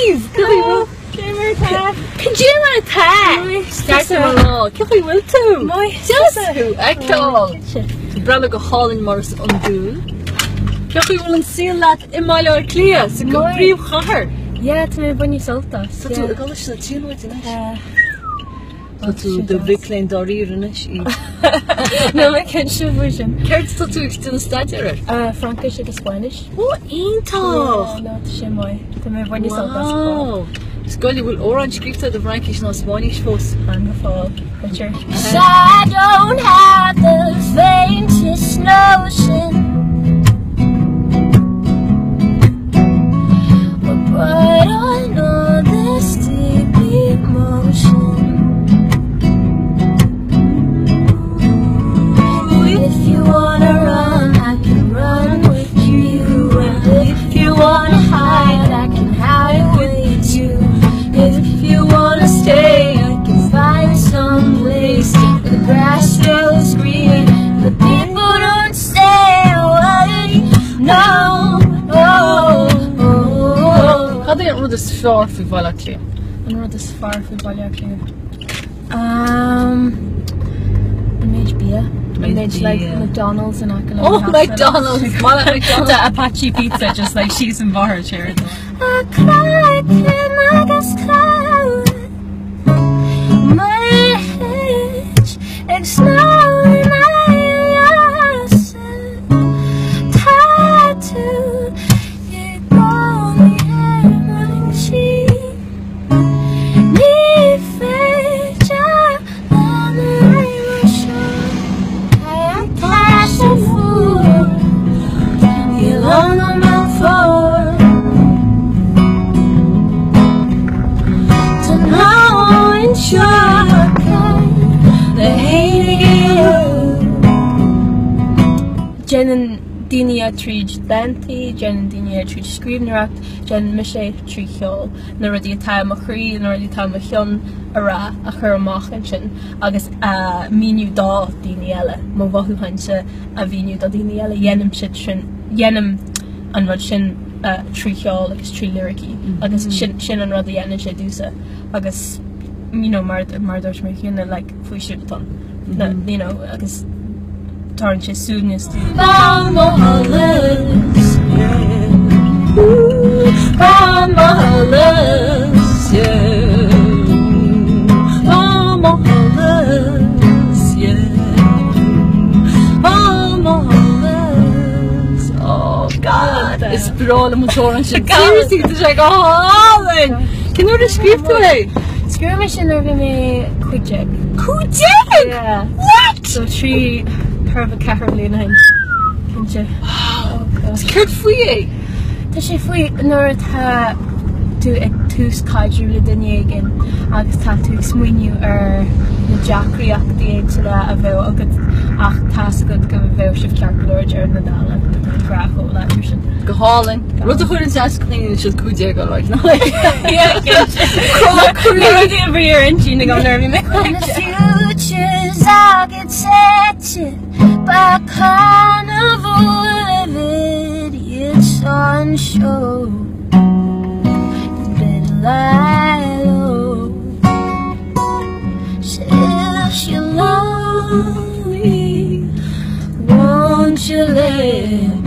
Eve! Cajúmar tá! Starta lá, que foi muito? Just Ceol. Brala go hálinn mar an dúil. Que foi an síl leat imáile clia sa go bríomh chahar. Yeah, to me bunny solta. So tú galis na tíúid in tú de bhicléin doír in is. No, I can't show vision. Ceirt tú tú staidir? Frankish agus Spanish. Oh, ítach! No, to show my. To me bunny solta. Wow! Scully will orange scripta the Frankish no Spanish fos. Wonderful. Picture. I don't have the faintest notion but I know this deep emotion. If you wanna run, I can run with you. And if you wanna hide, I can hide with you. If you wanna stay, I can find some place where the grass grows green, the people don't stay away. No, oh, oh. How do you rud is fear fi bhaile clia? And what is far from Karaoke? Image beer. Image like McDonald's and I can. Oh, McDonald's! The Apache pizza, just like she's in bar chair. I cry, I guess cloud. My edge, explode my yourself. Tattooed, you call me my cheek. Need fate, on the rainbow shore. I am passion fool. You long on my floor. Jen and Dini Tríd Lenti, Jen and Dini Tríd Scríbnaireacht, Jen Misha Trí Ceol, na rudí atá mo chrí, na rudí atá mo chion ará a chur amach an sin, agus míniu dá Dini eile, mo bhathú hainse a bhíniu dá Dini eile, dhéanam siad sin, dhéanam an rud sin Trí Ceol agus Trí Lyricí, agus sin an rud a dhéanam sé dúsa, agus you know, mar dúirt mé chéanna like faoi siúltán, you know, agus tarn sé súnas tú. Bahamas, yeah. Bahamas, yeah. Bahamas, yeah. Bahamas. Oh God, it's brála motor an sin. Seriously, it's like a hálinn. Can you describe to me? Skirmish in there me Kujek. Kujek? Yeah. What? So she Herva Carolina and wow. It's cute for you. Does she flee nor ta do a tus kaiju again? Agus ta tus mwinu the Jackriak the eggs of that avail a good task good go avail shift Carpool or Nadala Graho that version. Go Holland. What's the hood and sass clean and just Kujek like no. Yeah, every year and Gina go nervy me. In the futures I'll get set by carnival of idiots on show. You better lie low. So if you love me, won't you let